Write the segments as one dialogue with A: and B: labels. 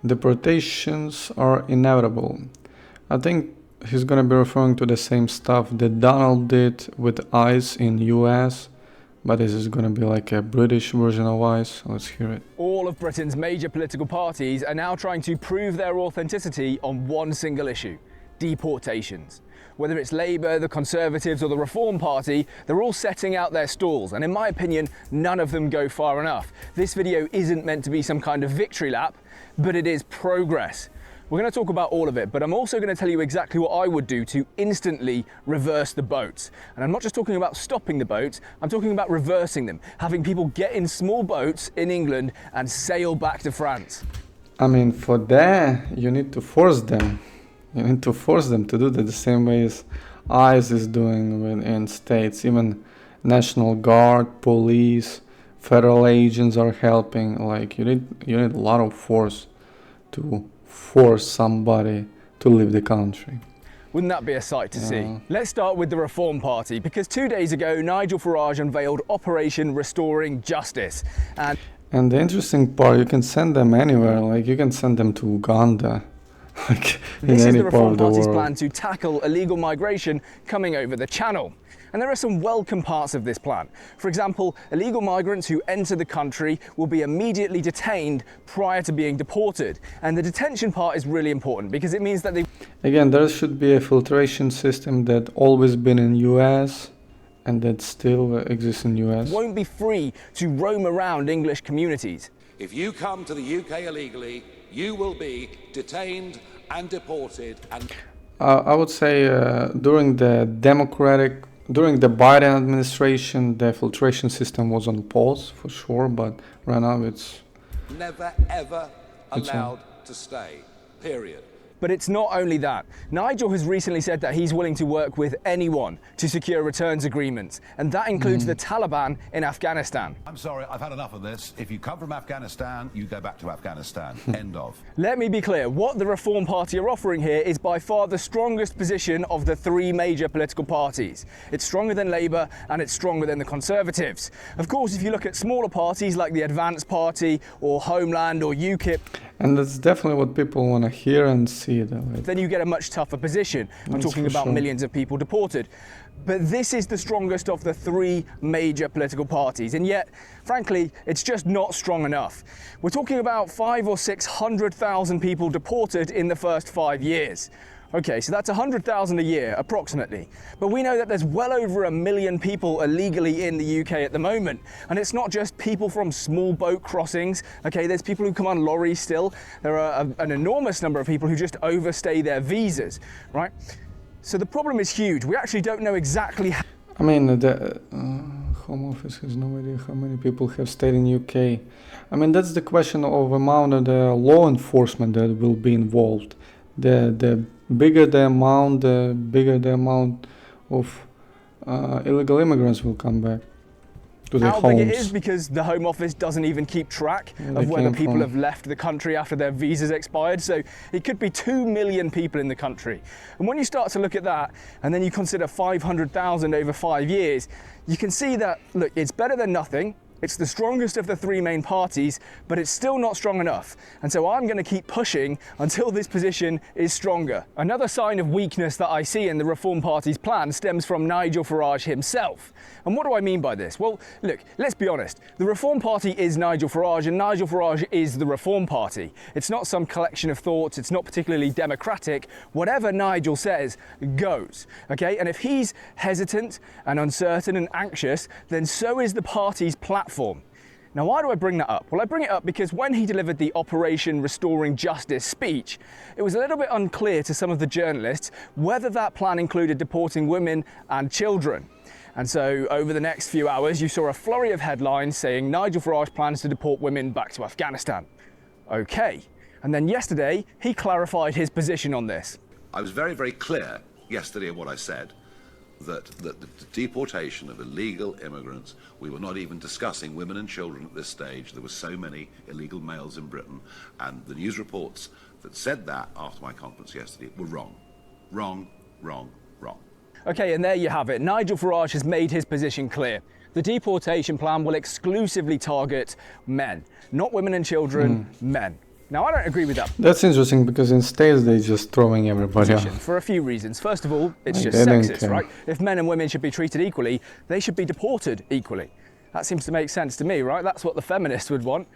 A: Deportations are inevitable. I think he's gonna be referring to the same stuff that Donald did with ICE in US, but this is gonna be like a British version of ICE. Let's hear it.
B: All of Britain's major political parties are now trying to prove their authenticity on one single issue: deportations. Whether it's Labour, the Conservatives or the Reform Party, they're all setting out their stalls, and in my opinion, none of them go far enough. This video isn't meant to be some kind of victory lap, but it is progress. We're going to talk about all of it, but I'm also going to tell you exactly what I would do to instantly reverse the boats. And I'm not just talking about stopping the boats, I'm talking about reversing them, having people get in small boats in England and sail back to France.
A: I mean, for that, you need to force them. You need to force them to do that the same way as ICE is doing in states. Even National Guard, police, federal agents are helping. Like you need a lot of force to force somebody to leave the country.
B: Wouldn't that be a sight to see? Let's start with the Reform Party, because 2 days ago, Nigel Farage unveiled Operation Restoring Justice.
A: And the interesting part, you can send them anywhere. Like you can send them to Uganda. Like
B: this
A: in
B: is
A: any
B: the Reform
A: part of the
B: Party's
A: world.
B: plan to tackle illegal migration coming over the channel. And there are some welcome parts of this plan. For example, illegal migrants who enter the country will be immediately detained prior to being deported. And the detention part is really important because it means that they...
A: Again, there should be a filtration system that always been in US and that still exists in US.
B: won't be free to roam around English communities.
C: If you come to the UK illegally, you will be detained and deported. And
A: I would say during the Biden administration, the filtration system was on pause for sure, but right now it's
C: never ever allowed to stay, period.
B: But it's not only that. Nigel has recently said that he's willing to work with anyone to secure returns agreements, and that includes the Taliban in Afghanistan.
D: I'm sorry, I've had enough of this. If you come from Afghanistan, you go back to Afghanistan. End of.
B: Let me be clear, what the Reform Party are offering here is by far the strongest position of the three major political parties. It's stronger than Labour and it's stronger than the Conservatives. Of course, if you look at smaller parties like the Advance Party or Homeland or UKIP,
A: and that's definitely what people want to hear and see.
B: Then you get a much tougher position. I'm talking about millions of people deported. But this is the strongest of the three major political parties, and yet, frankly, it's just not strong enough. We're talking about 500,000 or 600,000 people deported in the first 5 years. Okay, so that's 100,000 a year, approximately. But we know that there's well over 1 million people illegally in the UK at the moment. And it's not just people from small boat crossings. Okay, there's people who come on lorries still. There are an enormous number of people who just overstay their visas, right? So the problem is huge. We actually don't know exactly how...
A: I mean, the Home Office has no idea how many people have stayed in UK. I mean, that's the question of amount of the law enforcement that will be involved. The bigger the amount of illegal immigrants will come back to their homes.
B: How big it is, because the Home Office doesn't even keep track of whether people have left the country after their visas expired. So it could be 2 million people in the country. And when you start to look at that, and then you consider 500,000 over 5 years, you can see that, look, it's better than nothing. It's the strongest of the three main parties, but it's still not strong enough. And so I'm going to keep pushing until this position is stronger. Another sign of weakness that I see in the Reform Party's plan stems from Nigel Farage himself. And what do I mean by this? Well, look, let's be honest. The Reform Party is Nigel Farage, and Nigel Farage is the Reform Party. It's not some collection of thoughts. It's not particularly democratic. Whatever Nigel says goes, okay? And if he's hesitant and uncertain and anxious, then so is the party's platform. Now, why do I bring that up? Well, I bring it up because when he delivered the Operation Restoring Justice speech, it was a little bit unclear to some of the journalists whether that plan included deporting women and children. And so over the next few hours, you saw a flurry of headlines saying Nigel Farage plans to deport women back to Afghanistan. Okay. And then yesterday, he clarified his position on this.
D: I was very, very clear yesterday in what I said, that the deportation of illegal immigrants, we were not even discussing women and children at this stage. There were so many illegal males in Britain, and the news reports that said that after my conference yesterday were wrong. Wrong, wrong, wrong.
B: Okay, and there you have it. Nigel Farage has made his position clear. The deportation plan will exclusively target men, not women and children, men. Now, I don't agree with that.
A: That's interesting because in States they're just throwing everybody out.
B: For a few reasons. First of all, it's
A: Like,
B: just
A: they don't
B: sexist,
A: care.
B: right? If men and women should be treated equally, they should be deported equally. That seems to make sense to me, right? That's what the feminists would want.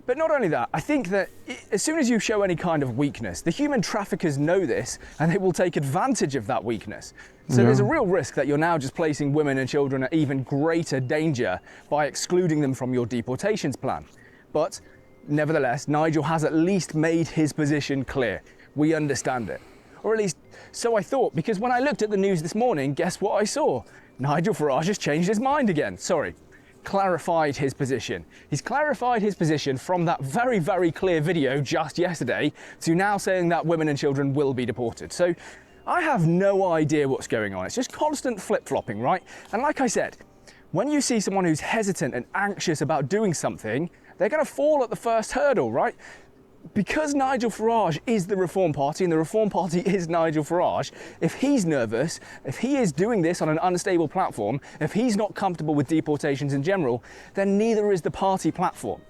B: But not only that, I think that as soon as you show any kind of weakness, the human traffickers know this and they will take advantage of that weakness. So there's a real risk that you're now just placing women and children at even greater danger by excluding them from your deportations plan. But nevertheless, Nigel has at least made his position clear. We understand it. Or at least, so I thought, because when I looked at the news this morning, guess what I saw? Nigel Farage has changed his mind again. Clarified his position. He's clarified his position from that very, very clear video just yesterday to now saying that women and children will be deported. So I have no idea what's going on. It's just constant flip-flopping, right? And like I said, when you see someone who's hesitant and anxious about doing something, they're going to fall at the first hurdle, right? Because Nigel Farage is the Reform Party and the Reform Party is Nigel Farage, if he's nervous, if he is doing this on an unstable platform, if he's not comfortable with deportations in general, then neither is the party platform.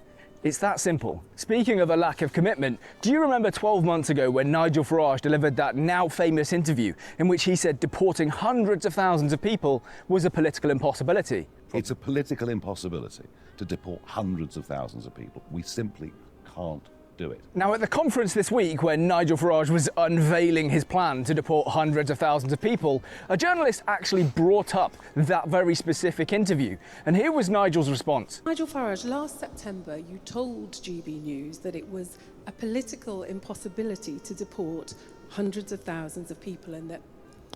B: It's that simple. Speaking of a lack of commitment, do you remember 12 months ago when Nigel Farage delivered that now famous interview in which he said deporting hundreds of thousands of people was a political impossibility?
D: It's a political impossibility to deport hundreds of thousands of people. We simply can't do it.
B: Now, at the conference this week when Nigel Farage was unveiling his plan to deport hundreds of thousands of people, a journalist actually brought up that very specific interview. And here was Nigel's response.
E: Nigel Farage, last September you told GB News that it was a political impossibility to deport hundreds of thousands of people and that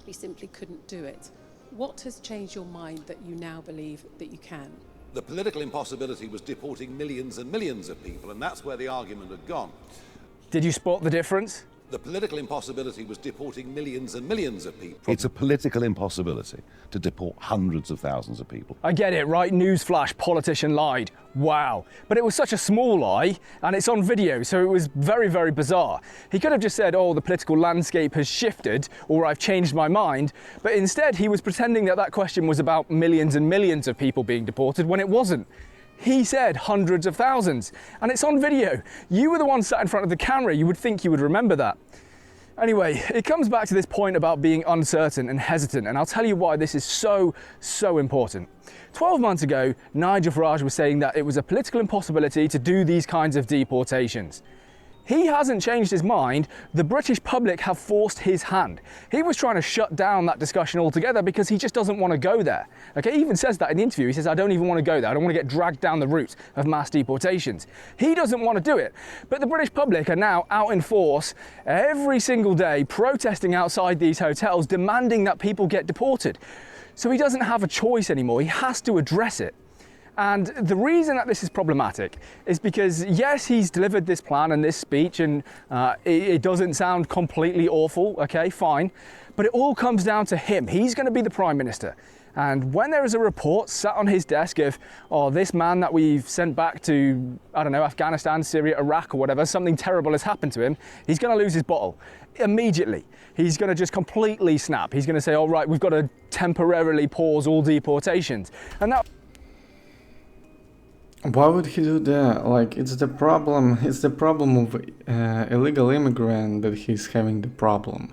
E: you simply couldn't do it. What has changed your mind that you now believe that you can?
C: The political impossibility was deporting millions and millions of people, and that's where the argument had gone.
B: Did you spot the difference?
C: The political impossibility was deporting millions and millions of people.
D: It's a political impossibility to deport hundreds of thousands of people.
B: I get it, right? Newsflash, politician lied. Wow. But it was such a small lie, and it's on video, so it was very, very bizarre. He could have just said, oh, the political landscape has shifted, or I've changed my mind, but instead he was pretending that that question was about millions and millions of people being deported when it wasn't. He said hundreds of thousands, and it's on video. You were the one sat in front of the camera. You would think you would remember that. Anyway, it comes back to this point about being uncertain and hesitant, and I'll tell you why this is so important. 12 months ago, Nigel Farage was saying that it was a political impossibility to do these kinds of deportations. He hasn't changed his mind. The British public have forced his hand. He was trying to shut down that discussion altogether because he just doesn't want to go there. Okay, he even says that in the interview. He says, I don't even want to go there. I don't want to get dragged down the route of mass deportations. He doesn't want to do it. But the British public are now out in force every single day, protesting outside these hotels, demanding that people get deported. So he doesn't have a choice anymore. He has to address it. And the reason that this is problematic is because, yes, he's delivered this plan and this speech, and it doesn't sound completely awful, okay, fine, but it all comes down to him. He's going to be the Prime Minister. And when there is a report sat on his desk of, oh, this man that we've sent back to, I don't know, Afghanistan, Syria, Iraq or whatever, something terrible has happened to him, he's going to lose his bottle immediately. He's going to just completely snap. He's going to say, all right, we've got to temporarily pause all deportations. And that...
A: Why would he do that? Like, it's the problem of illegal immigrant that he's having the problem.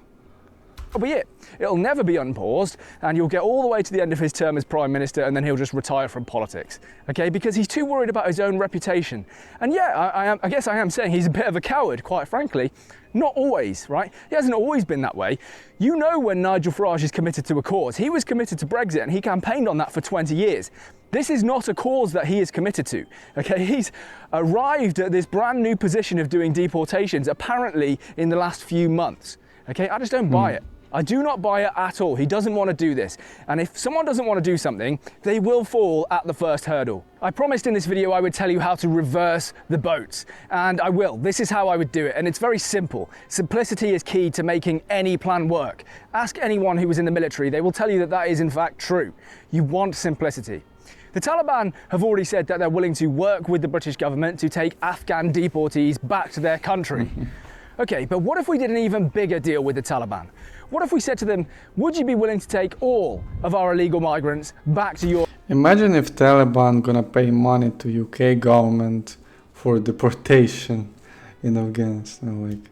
B: That'll be it. It'll never be unpaused, and you'll get all the way to the end of his term as Prime Minister, and then he'll just retire from politics, okay? Because he's too worried about his own reputation. And yeah, I guess I am saying he's a bit of a coward, quite frankly. Not always, right? He hasn't always been that way. You know when Nigel Farage is committed to a cause. He was committed to Brexit, and he campaigned on that for 20 years. This is not a cause that he is committed to, okay? He's arrived at this brand new position of doing deportations, apparently in the last few months, okay? I just don't buy it. I do not buy it at all. He doesn't want to do this. And if someone doesn't want to do something, they will fall at the first hurdle. I promised in this video I would tell you how to reverse the boats, and I will. This is how I would do it, and it's very simple. Simplicity is key to making any plan work. Ask anyone who was in the military, they will tell you that that is in fact true. You want simplicity. The Taliban have already said that they're willing to work with the British government to take Afghan deportees back to their country. Okay, but what if we did an even bigger deal with the Taliban? What if we said to them, would you be willing to take all of our illegal migrants back to your...
A: Imagine if Taliban gonna pay money to UK government for deportation. in Afghanistan, like.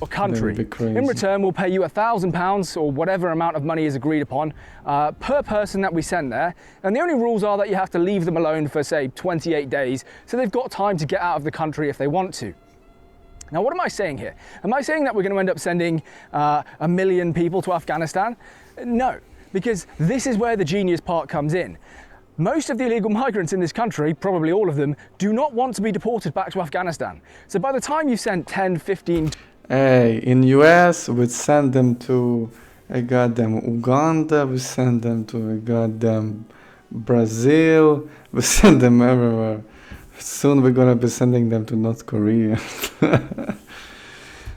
B: Or country.
A: That would be crazy.
B: In return, we'll pay you £1,000 or whatever amount of money is agreed upon per person that we send there. And the only rules are that you have to leave them alone for, say, 28 days, so they've got time to get out of the country if they want to. Now, what am I saying here? Am I saying that we're going to end up sending 1 million people to Afghanistan? No, because this is where the genius part comes in. Most of the illegal migrants in this country, probably all of them, do not want to be deported back to Afghanistan. So by the time you've sent 10, 15...
A: Hey, in US, we send them to a goddamn Uganda, we send them to a goddamn Brazil, we send them everywhere. Soon we're gonna be sending them to North Korea.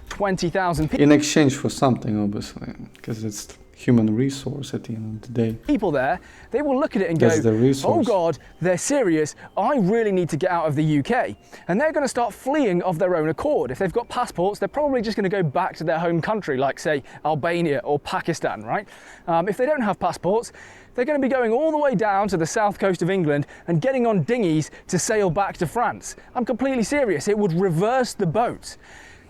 B: 20,000 people.
A: In exchange for something, obviously, because it's human resource at the end of the day.
B: People there, they will look at it and
A: That's
B: go, oh God, they're serious, I really need to get out of the UK. And they're going to start fleeing of their own accord. If they've got passports, they're probably just going to go back to their home country, like say Albania or Pakistan, right? If they don't have passports, they're going to be going all the way down to the south coast of England and getting on dinghies to sail back to France. I'm completely serious, it would reverse the boat.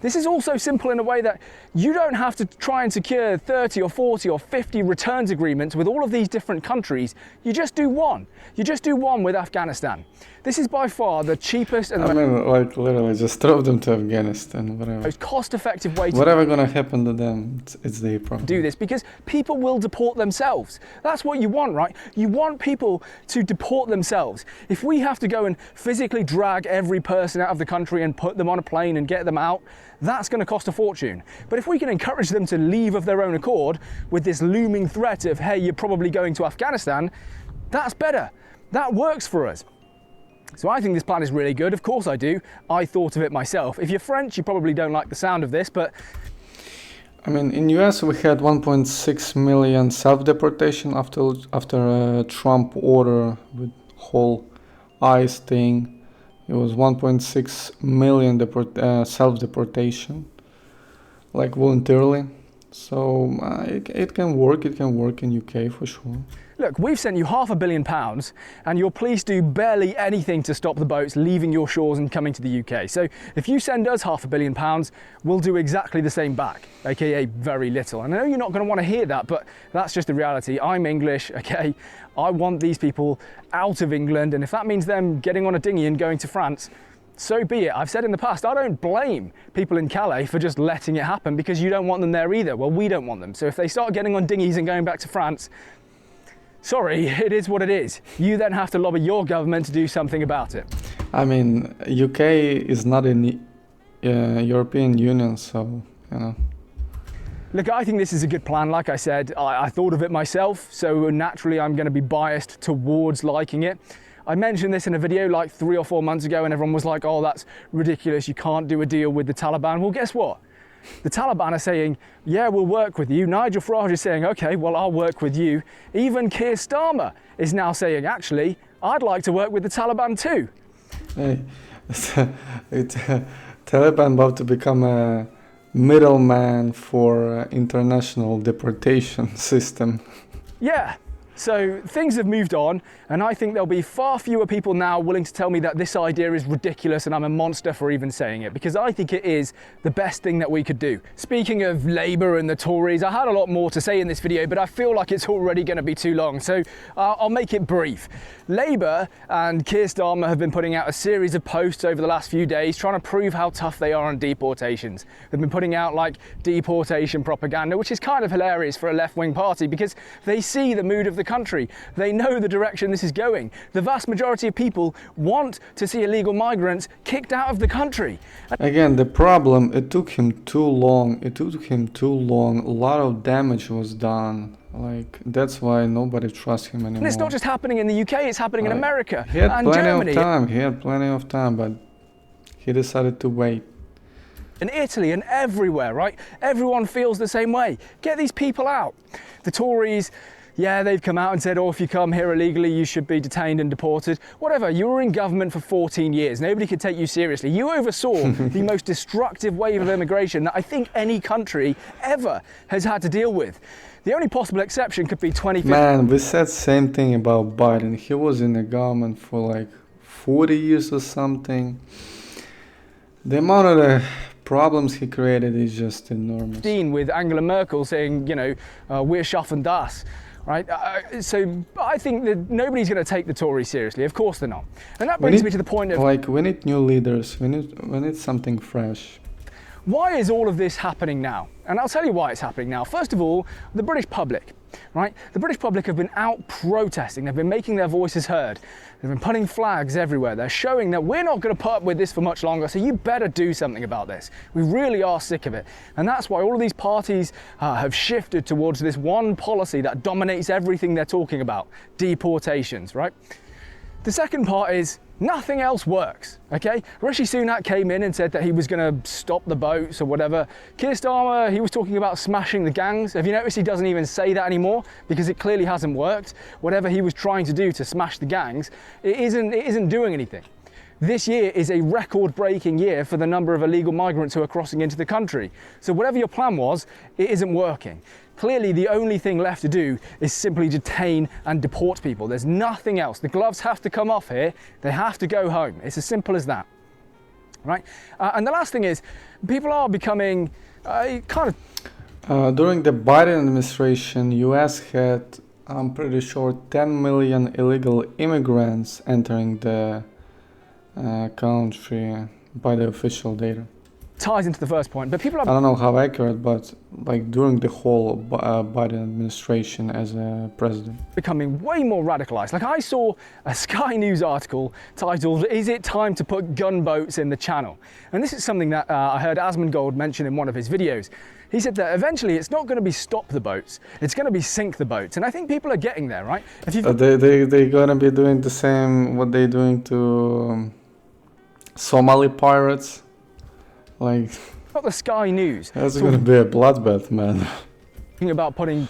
B: This is also simple in a way that you don't have to try and secure 30 or 40 or 50 returns agreements with all of these different countries. You just do one. You just do one with Afghanistan. This is by far the cheapest and
A: like literally just throw them to Afghanistan, whatever.
B: most cost-effective way to
A: whatever gonna happen to them, it's their problem.
B: do this, because people will deport themselves. That's what you want, right? You want people to deport themselves. If we have to go and physically drag every person out of the country and put them on a plane and get them out, that's going to cost a fortune. But if we can encourage them to leave of their own accord with this looming threat of, hey, you're probably going to Afghanistan, that's better. That works for us. So I think this plan is really good. Of course I do. I thought of it myself. If you're French, you probably don't like the sound of this, but...
A: I mean, in US we had 1.6 million self-deportation after a Trump order with whole ICE thing. It was 1.6 million self-deportation, like voluntarily. So it can work. It can work in UK for sure.
B: Look, we've sent you £500 million and your police do barely anything to stop the boats leaving your shores and coming to the UK. So if you send us £500 million, we'll do exactly the same back, aka very little. And I know you're not going to want to hear that, but that's just the reality. I'm English, okay? I want these people out of England, and if that means them getting on a dinghy and going to France, so be it. I've said in the past, I don't blame people in Calais for just letting it happen because you don't want them there either. Well, we don't want them. So if they start getting on dinghies and going back to France, sorry, it is what it is. You then have to lobby your government to do something about it.
A: I mean, UK is not in the European Union, so, you know.
B: Look, I think this is a good plan. Like I said, I thought of it myself, so naturally I'm going to be biased towards liking it. I mentioned this in a video like 3 or 4 months ago and everyone was like, oh, that's ridiculous, you can't do a deal with the Taliban. Well, guess what? The Taliban are saying, yeah, we'll work with you. Nigel Farage is saying, okay, well, I'll work with you. Even Keir Starmer is now saying, actually, I'd like to work with the Taliban too.
A: Hey, Taliban about to become a middleman for international deportation system.
B: Yeah. So things have moved on, and I think there'll be far fewer people now willing to tell me that this idea is ridiculous and I'm a monster for even saying it, because I think it is the best thing that we could do. Speaking of Labour and the Tories, I had a lot more to say in this video, but I feel like it's already going to be too long, so I'll make it brief. Labour and Keir Starmer have been putting out a series of posts over the last few days trying to prove how tough they are on deportations. They've been putting out like deportation propaganda, which is kind of hilarious for a left-wing party because they see the mood of the country. They know the direction this is going. The vast majority of people want to see illegal migrants kicked out of the country.
A: Again, the problem, it took him too long. A lot of damage was done. Like, that's why nobody trusts him anymore.
B: And it's not just happening in the UK, it's happening in America
A: he had
B: and
A: plenty
B: Germany.
A: Of time. He had plenty of time, but he decided to wait.
B: In Italy and everywhere, right? Everyone feels the same way. Get these people out. The Tories, yeah, they've come out and said, oh, if you come here illegally, you should be detained and deported. Whatever, you were in government for 14 years. Nobody could take you seriously. You oversaw the most destructive wave of immigration that I think any country ever has had to deal with. The only possible exception could be 2015.
A: Man, we said same thing about Biden. He was in the government for like 40 years or something. The amount of the problems he created is just enormous.
B: With Angela Merkel saying, you know, we're schaffen das, right? So I think that nobody's going to take the Tories seriously. Of course they're not. And that brings me to the point of...
A: Like, we need new leaders. We need something fresh.
B: Why is all of this happening now? And I'll tell you why it's happening now. First of all, the British public, right? The British public have been out protesting. They've been making their voices heard. They've been putting flags everywhere. They're showing that we're not going to put up with this for much longer, so you better do something about this. We really are sick of it. And that's why all of these parties have shifted towards this one policy that dominates everything they're talking about, deportations, right? The second part is nothing else works, okay? Rishi Sunak came in and said that he was going to stop the boats or whatever. Keir Starmer, he was talking about smashing the gangs. Have you noticed he doesn't even say that anymore? Because it clearly hasn't worked. Whatever he was trying to do to smash the gangs, it isn't doing anything. This year is a record-breaking year for the number of illegal migrants who are crossing into the country. So whatever your plan was, it isn't working. Clearly, the only thing left to do is simply detain and deport people. There's nothing else. The gloves have to come off here. They have to go home. It's as simple as that, right? And the last thing is, people are becoming
A: During the Biden administration, US had, I'm pretty sure, 10 million illegal immigrants entering the country by the official data.
B: Ties into the first point, but people are...
A: I don't know how accurate, but like during the whole Biden administration as a president.
B: Becoming way more radicalized. Like I saw a Sky News article titled, "Is it time to put gunboats in the Channel?" And this is something that I heard Asmongold mention in one of his videos. He said that eventually it's not going to be stop the boats, it's going to be sink the boats. And I think people are getting there, right? If
A: they're going to be doing the same, what they're doing to Somali pirates. Like,
B: not the Sky News.
A: That's going to be a bloodbath, man.
B: Talking about putting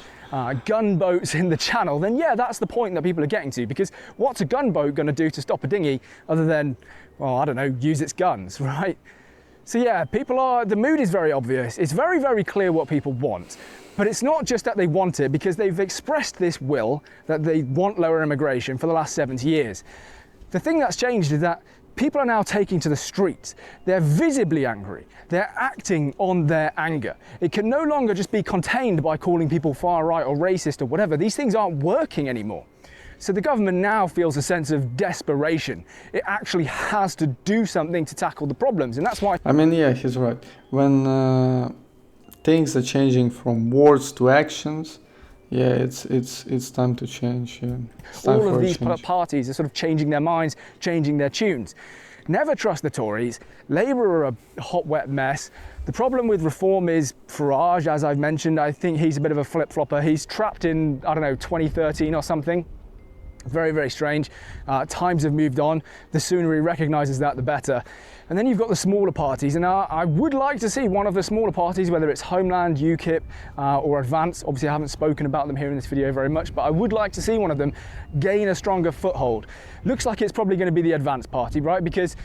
B: gunboats in the Channel, then yeah, that's the point that people are getting to, because what's a gunboat going to do to stop a dinghy other than, well, I don't know, use its guns, right? So yeah, the mood is very obvious. It's very, very clear what people want. But it's not just that they want it, because they've expressed this will that they want lower immigration for the last 70 years. The thing that's changed is that people are now taking to the streets. They're visibly angry. They're acting on their anger. It can no longer just be contained by calling people far right or racist or whatever. These things aren't working anymore. So the government now feels a sense of desperation. It actually has to do something to tackle the problems, and that's why...
A: I mean, yeah, he's right. When things are changing from words to actions, yeah, it's time to change. Yeah.
B: All of these parties are sort of changing their minds, changing their tunes. Never trust the Tories. Labour are a hot, wet mess. The problem with reform is Farage, as I've mentioned. I think he's a bit of a flip-flopper. He's trapped in, I don't know, 2013 or something. Very, very strange. Times have moved on. The sooner he recognises that, the better. And then you've got the smaller parties, and I would like to see one of the smaller parties, whether it's Homeland, UKIP, or Advance. Obviously, I haven't spoken about them here in this video very much, but I would like to see one of them gain a stronger foothold. Looks like it's probably going to be the Advance party, right? Because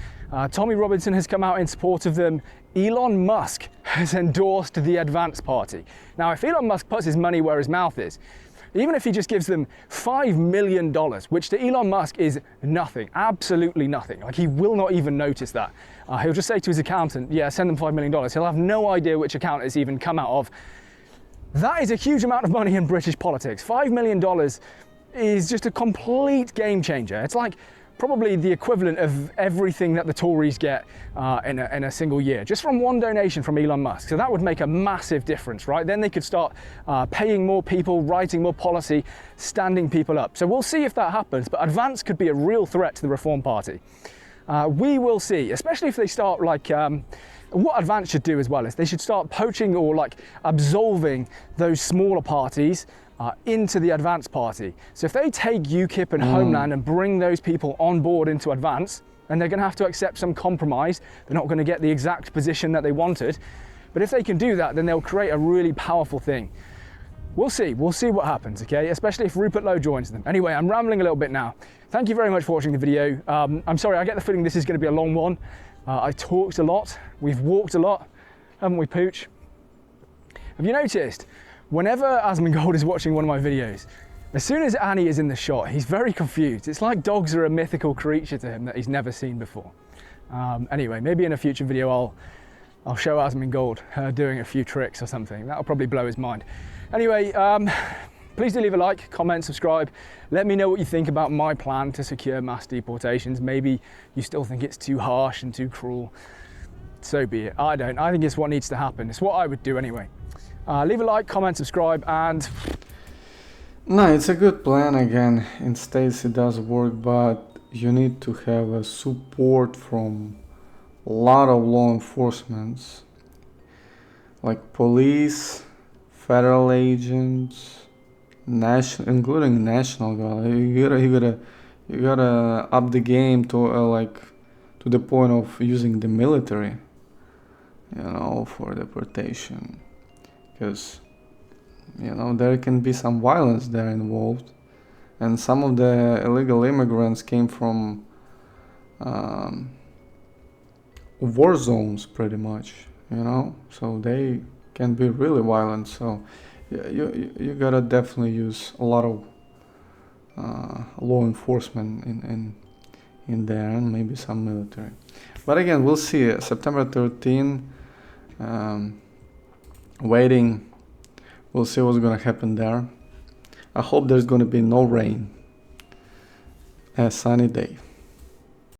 B: Tommy Robinson has come out in support of them. Elon Musk has endorsed the Advance party. Now, if Elon Musk puts his money where his mouth is, even if he just gives them $5 million, which to Elon Musk is nothing, absolutely nothing. Like, he will not even notice that. He'll just say to his accountant, yeah, send them $5 million. He'll have no idea which account it's even come out of. That is a huge amount of money in British politics. $5 million is just a complete game changer. It's like probably the equivalent of everything that the Tories get in a single year, just from one donation from Elon Musk. So that would make a massive difference, right? Then they could start paying more people, writing more policy, standing people up. So we'll see if that happens, but Advance could be a real threat to the Reform Party. We will see, especially if they start like, what Advance should do as well is they should start poaching or like absolving those smaller parties into the Advance party. So if they take UKIP and Homeland and bring those people on board into Advance, then they're going to have to accept some compromise. They're not going to get the exact position that they wanted. But if they can do that, then they'll create a really powerful thing. We'll see what happens, okay? Especially if Rupert Lowe joins them. Anyway, I'm rambling a little bit now. Thank you very much for watching the video. I'm sorry, I get the feeling this is going to be a long one. I talked a lot, we've walked a lot, haven't we, Pooch? Have you noticed, whenever Asmongold is watching one of my videos, as soon as Annie is in the shot, he's very confused. It's like dogs are a mythical creature to him that he's never seen before. Anyway, maybe in a future video I'll show Asmongold doing a few tricks or something. That'll probably blow his mind. Anyway, please do leave a like, comment, subscribe. Let me know what you think about my plan to secure mass deportations. Maybe you still think it's too harsh and too cruel. So be it. I don't. I think it's what needs to happen. It's what I would do anyway. Leave a like, comment, subscribe, and...
A: No, it's a good plan. Again, in states it does work, but you need to have a support from a lot of law enforcement, like police, federal agents, including national guard. You gotta up the game to to the point of using the military, for deportation, because there can be some violence there involved, and some of the illegal immigrants came from war zones, pretty much, so they can be really violent. So you gotta definitely use a lot of law enforcement in there, and maybe some military. But again, we'll see. September 13, waiting. We'll see what's gonna happen there. I hope there's gonna be no rain. A sunny day.